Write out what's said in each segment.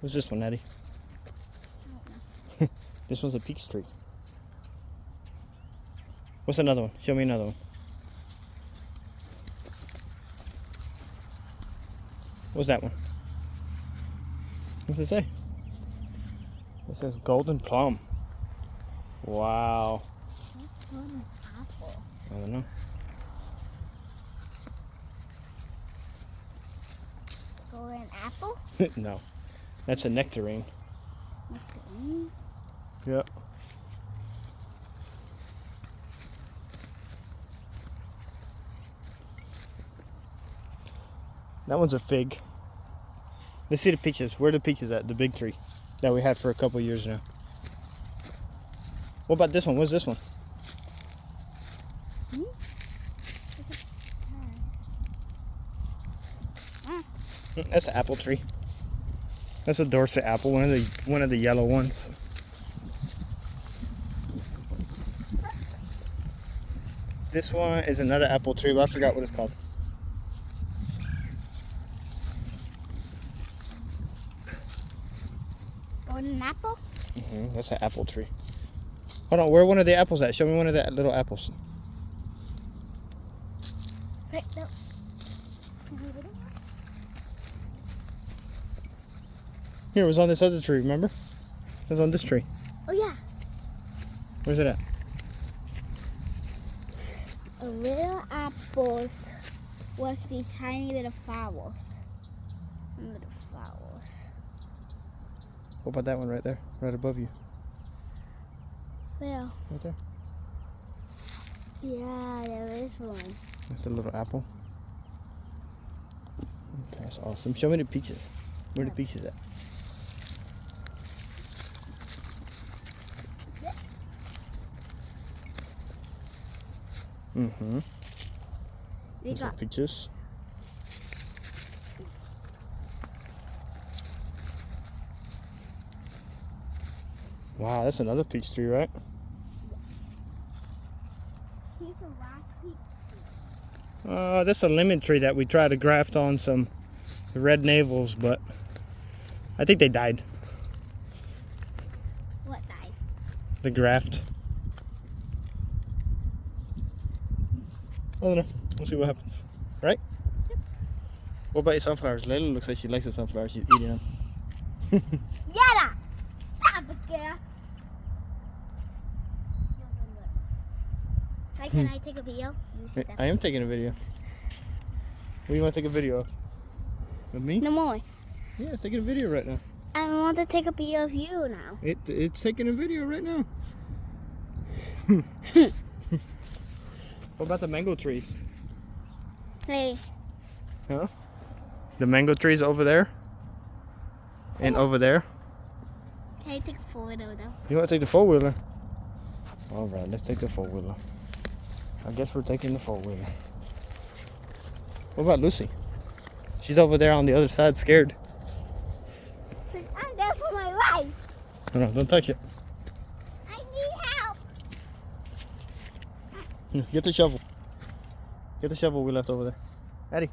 What's this one, Eddie? I don't know. This one's a peach tree. What's another one? Show me another one. What's that one? What's it say? It says golden plum. Wow. What's golden apple? I don't know. Golden apple? No. That's a nectarine. Nectarine? Yep. That one's a fig. Let's see the peaches. Where are the peaches at? The big tree that we had for a couple years now. What about this one? What's this one? Hmm? That's an apple tree. That's a Dorset apple, one of the yellow ones. This one is another apple tree, but I forgot what it's called. Golden apple? That's an apple tree. Hold on, where are one of the apples at? Show me one of the little apples. Right, no. Here, it was on this other tree, remember? It was on this tree. Oh yeah. Where's it at? A little apples with these tiny little flowers. Little flowers. What about that one right there? Right above you. Well, Right there. yeah, there is one. That's a little apple. Okay, that's awesome. Show me the peaches. Where are the peaches at? We There's some got peaches. Wow, that's another peach tree, right? here's a rock peach. That's a lemon tree that we tried to graft on some red navels, but I think they died. What died? The graft. I don't know. We'll see what happens. Right? What about your sunflowers? Layla looks like she likes the sunflowers. She's eating them. Yada! Stop it, girl. Hey, can I take a video? You sit I am taking a video. What do you want to take a video of? Of me? No more. Yeah, it's taking a video right now. I want to take a video of you now. It's taking a video right now. What about the mango trees? Hey, Huh? The mango trees over there? And over there? can I take a photo though? You want to take the four-wheeler? Alright, let's take the four-wheeler. I guess we're taking the four-wheeler. What about Lucy? She's over there on the other side, scared. I'm there for my life. No, don't touch it. I need help. Get the shovel. Get the shovel we left over there. Eddie.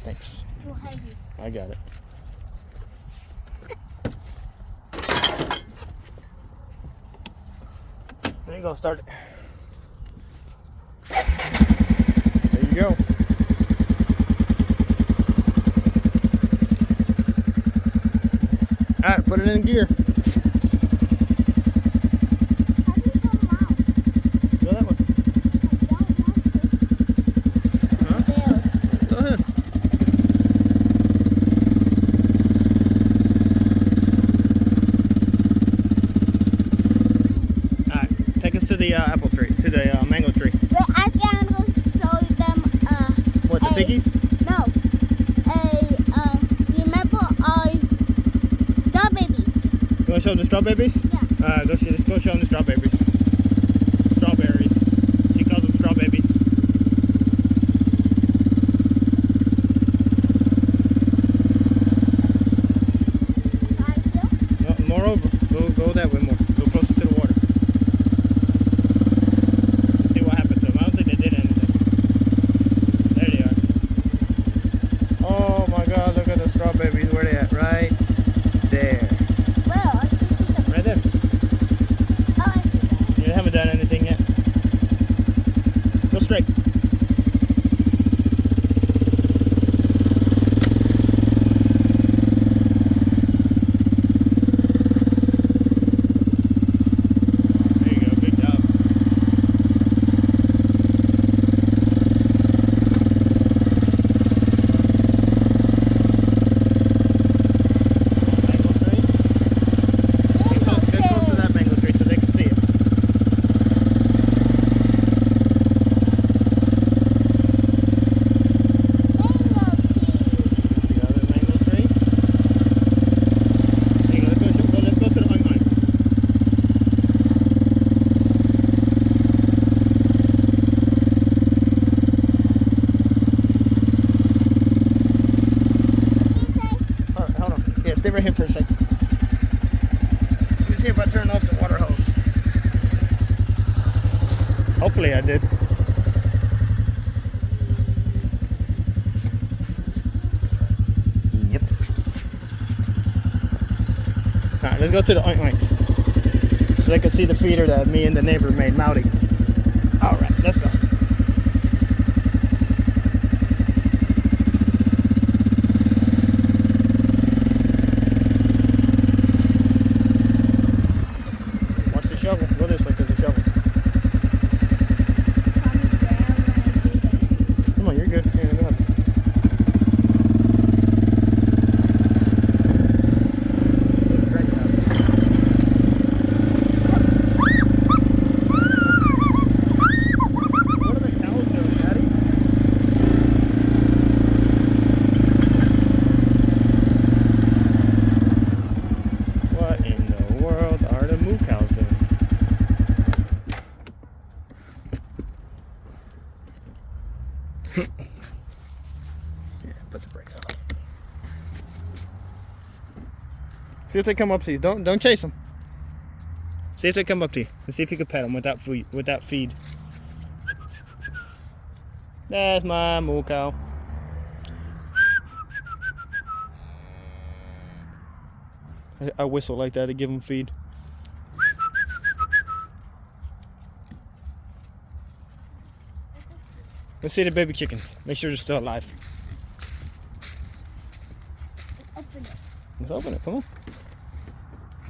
Thanks. Too heavy. I got it. There you go, start it. There you go. Alright, put it in gear. How do you come out? Go that way. Huh? Go ahead. Alright, take us to the apple tree, to the mango tree. But I think I'm going to show them, What, the piggies? no, remember dog babies. You want to show them the straw babies? Yeah. Let's go show them the straw babies. Strawberries. She calls them straw babies. Right here. No, more over. Go that way more. Go closer to the water. stay right here for a second. Let me see if I turn off the water hose. Hopefully I did. Yep. Alright, let's go to the oinks. So they can see the feeder that me and the neighbor made, Mowdy. Alright, let's go. Watch the shovel. Go this way to the shovel. Come on, you're good. Here, let me help you. What are the cows doing, Daddy? What in the world are the moo cows doing? Yeah, put the brakes on. See if they come up to you. Don't chase them. See if they come up to you. And see if you can pet them without feed. That's my moo cow. I whistle like that to give them feed. Let's see the baby chickens. Make sure they're still alive. Open it. Let's open it. Come on.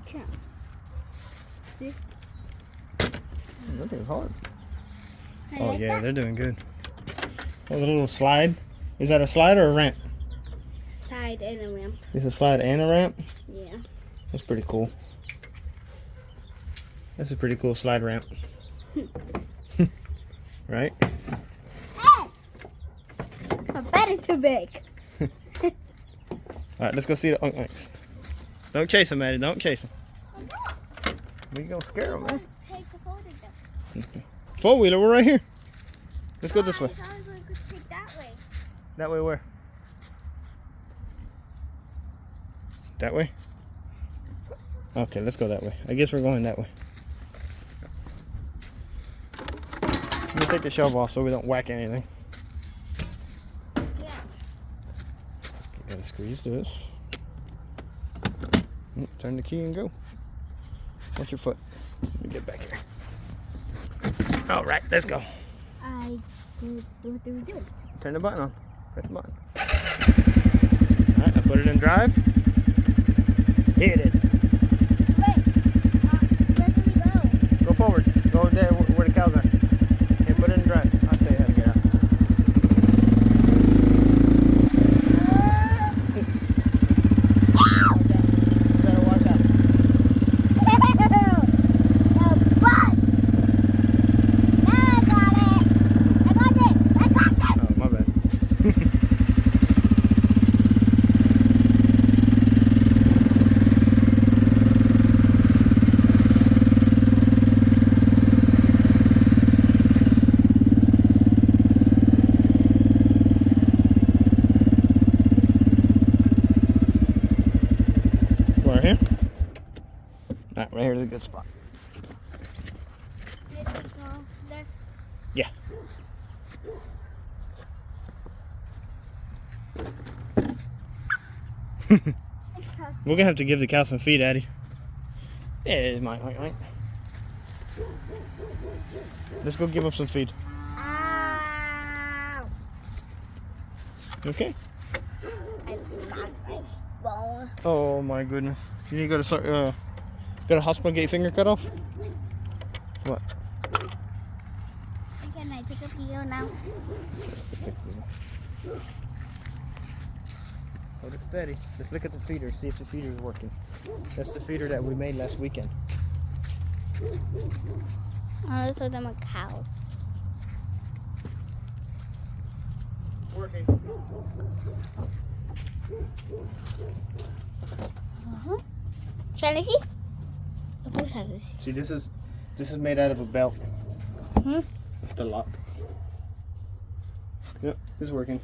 Can't. See? They're doing hard. I Oh like yeah, that. they're doing good. Oh, the little slide. Is that a slide or a ramp? Side and a ramp. It's a slide and a ramp. Yeah. That's pretty cool. That's a pretty cool slide ramp. Right? Hey! My bed is too big. Alright, let's go see the oinks. Don't chase them, Maddie. Don't chase them. We gonna scare them, man. Take a photo of them. Four-wheeler, we're right here. Let's go this way. I thought we could take that way. That way where? That way? Okay, let's go that way. I guess we're going that way. Let me take the shovel off so we don't whack anything. Yeah. Gotta squeeze this. Turn the key and go. Watch your foot. Let me get back here. Alright, let's go. What do we do? Turn the button on. Press the button. Alright, I put it in drive. Hit it. Wait. Where do we go? Go forward. Go over there where the cows are. And put it in drive. I'll tell you how to get out. You better watch out. Oh, my bad. Right here? Alright, right here is a good spot. Yeah. We're gonna have to give the cow some feed, Addy. Yeah, it's mine. Right. Let's go give them some feed. Ow! Okay? I smashed my bone. Oh my goodness. You need to go to hospital and get your finger cut off? What? Can I take a video now? Hold it steady. Let's look at the feeder, see if the feeder is working. That's the feeder that we made last weekend. Oh, those are them cows. Working. Shall I see? Look how this. See, this is made out of a belt. Hmm? With the lock. Yep, it's working.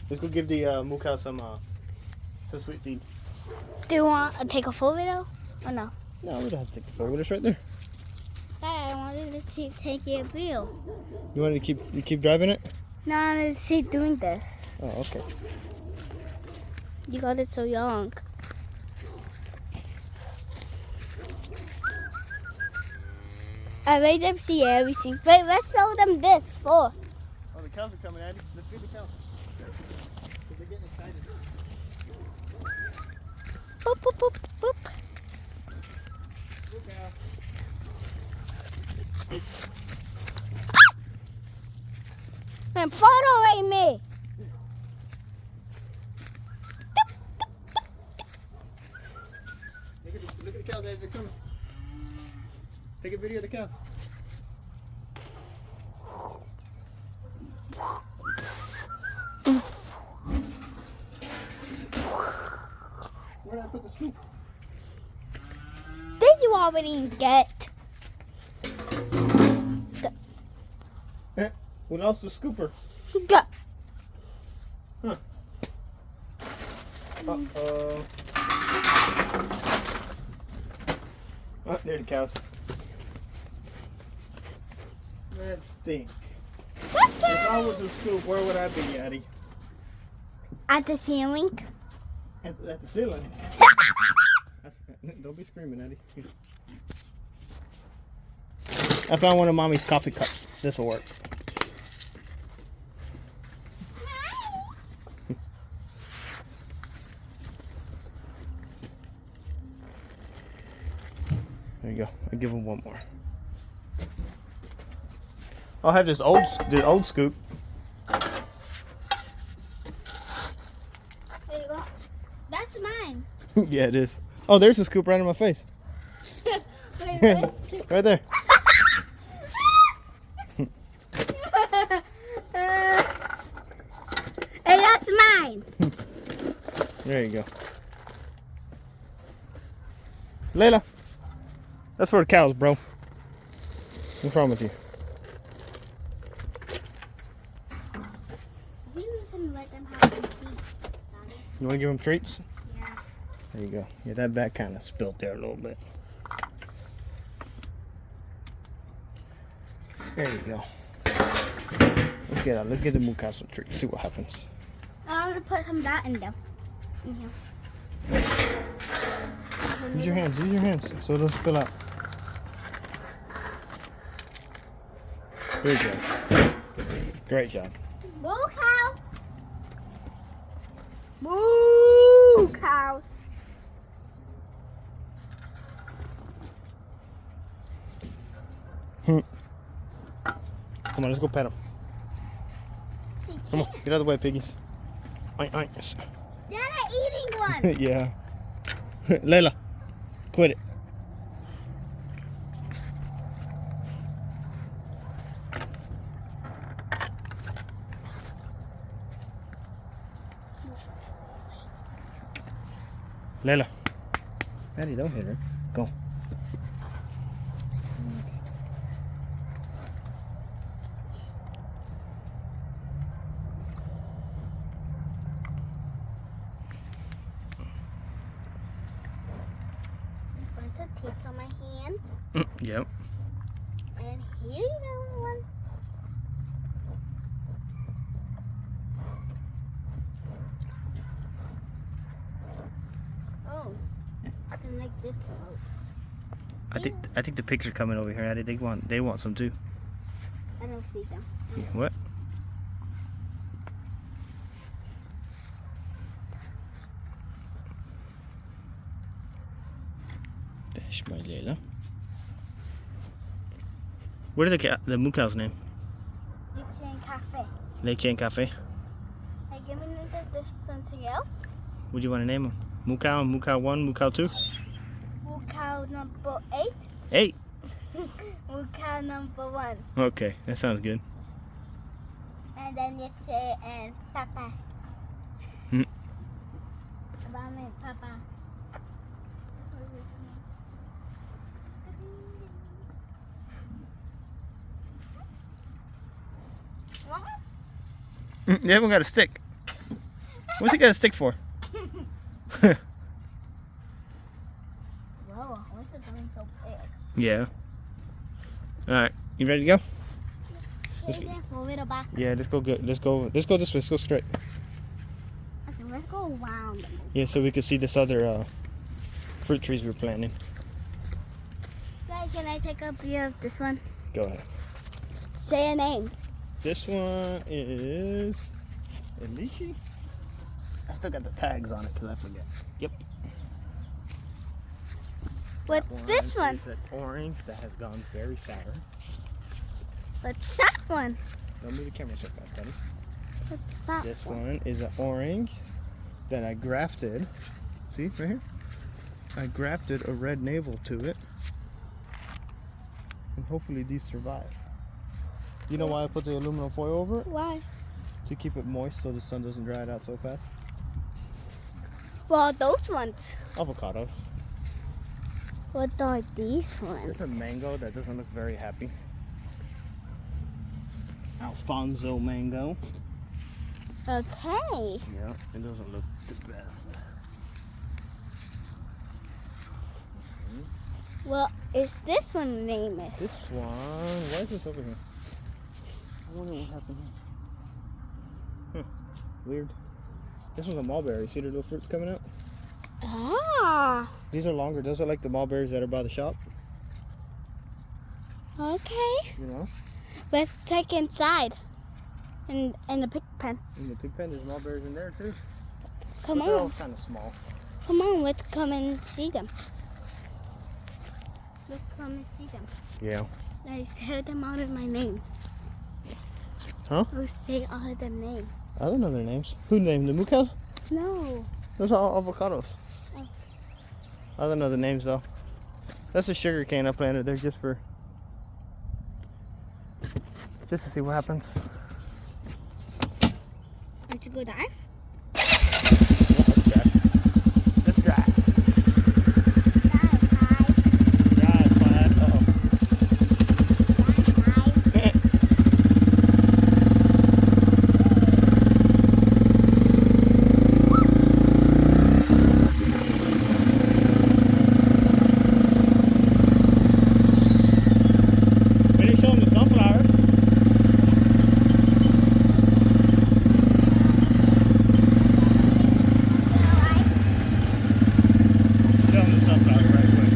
Let's go give the moo cow some sweet feed. Do you want to take a full video or no? No, we don't have to take the photo. It's right there. Dad, I wanted to keep taking a video. You wanted to keep driving it? No, I wanted to keep doing this. Oh, okay. You got it so young. I made them see everything. Wait, let's show them this first. Oh, the cows are coming, Addy. Let's feed the cows. They're getting excited. Boop, boop, boop, boop. Moo cow. And follow me. Look at the cows, Addy. They're coming. Take a video of the cows. Where did I put the scoop? Did you already get? What else? The scooper. Go. Uh-oh. Oh, there the cows. That stink. If I was a scoop, where would I be, Addy? At the ceiling. At the ceiling. Don't be screaming, Addy. I found one of Mommy's coffee cups. This will work. There you go. I'll give him one more. I'll have this old scoop. There you go. That's mine. Yeah, it is. Oh, there's a scoop right in my face. Wait, wait. Right there. Hey, that's mine. There you go. Layla. That's for the cows, bro. What's wrong with you? You can let them have some treats, Daddy. You want to give them treats? Yeah. There you go. Yeah, that back kind of spilled there a little bit. There you go. Let's get the moo cow some treats. See what happens. I'm gonna put some of that in them. In here. Use your hands. Use your hands so it doesn't spill out. Good job. Great job. Moo cow. Moo cows. Come on, let's go pet them. Come on, get out of the way, piggies. Oink, oink. They're eating one. Yeah. Layla, quit it. Layla. Daddy, don't hit her. Go. I'm going to tape on my hand. Yep. And here you go, one. Oh, I can make this one. I think the pigs are coming over here. Addy. They want some too. I don't see them. Yeah, what? That's my Layla. What are the moo cow's name? It's in cafe. Leche and Cafe. Hey, give me this something else. What do you want to name them? Moo cow, moo cow 1, moo cow 2? Moo cow number 8. 8. Moo cow number 1. Okay, that sounds good. And then you say, and Papa. Hmm. Mama and Papa. You haven't got a stick. What's he got a stick for? Whoa, what's it going so big? Yeah. Alright, you ready to go? Let's move it back. Yeah, let's go this way. Let's go straight. Okay, let's go around. Yeah, so we can see this other fruit trees we're planting. Guys, can I take a view of this one? Go ahead. Say a name. This one is a lychee. I still got the tags on it because I forget. Yep. What's this one? It's an orange that has gone very sour. What's that one? Don't move the camera so fast, buddy. What's that This one is an orange that I grafted. See, right here? I grafted a red navel to it. And hopefully these survive. You know why I put the aluminum foil over it? Why? To keep it moist so the sun doesn't dry it out so fast. Well, those ones. Avocados. What are these ones? There's a mango that doesn't look very happy. Alfonso mango. Okay. Yeah, it doesn't look the best. Well, is this one name is? This one, why is this over here? I wonder what happened here. Weird. This one's a mulberry. See the little fruits coming out? Ah. These are longer. Those are like the mulberries that are by the shop. Okay. You know? Let's take inside. In the pig pen. In the pig pen, there's mulberries in there too. Come But they're all on. kind of small. Come on, let's come and see them. Let's come and see them. Yeah. I say them out of my name. Huh? I'll say all of them names. I don't know their names. Who named the moo cows? No. Those are all avocados. Oh. I don't know the names though. That's a sugar cane I planted there just to see what happens. Want to go dive? Yeah, let's drive. Drive, Plaid. Uh-oh. We didn't show them the sunflowers. Show them the sunflowers right quick.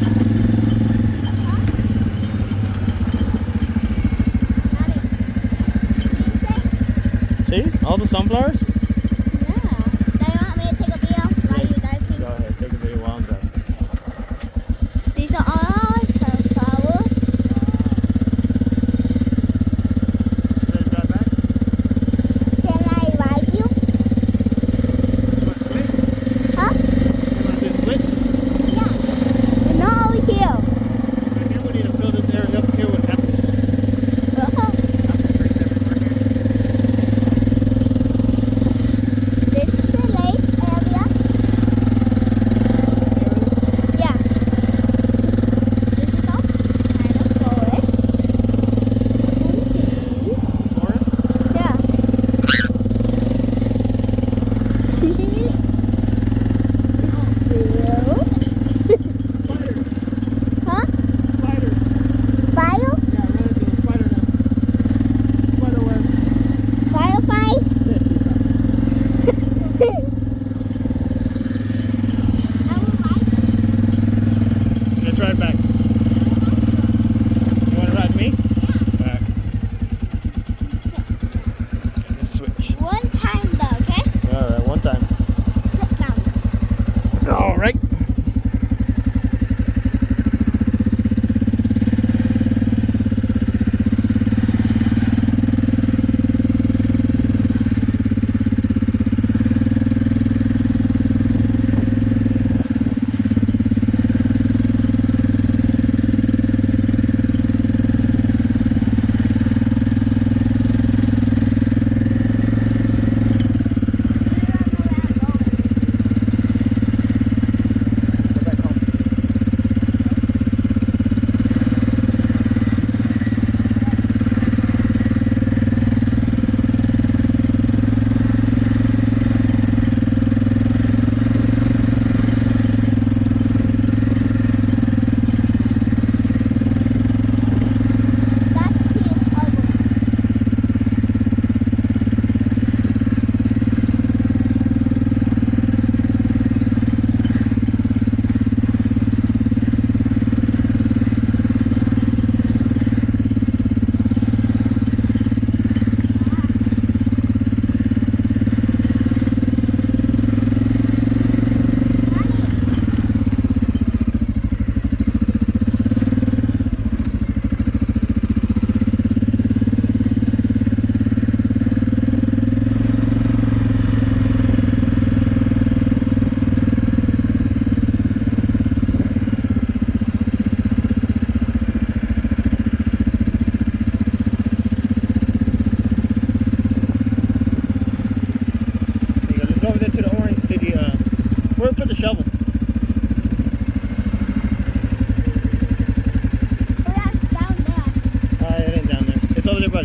See? All the sunflowers? Yeah. Do you want me to take a video while you diving? Go ahead, take a video while I'm done. These are all sunflowers. Ready to drive back? Can I ride you? You want to split? Huh? You want to do a split? Yeah. And not over here. Right here, we need to fill this area up here with apples. Uh-huh. Apple trees everywhere here.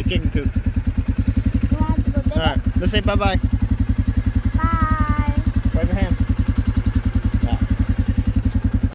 chicken coop. You want to go get All right, let's say bye bye.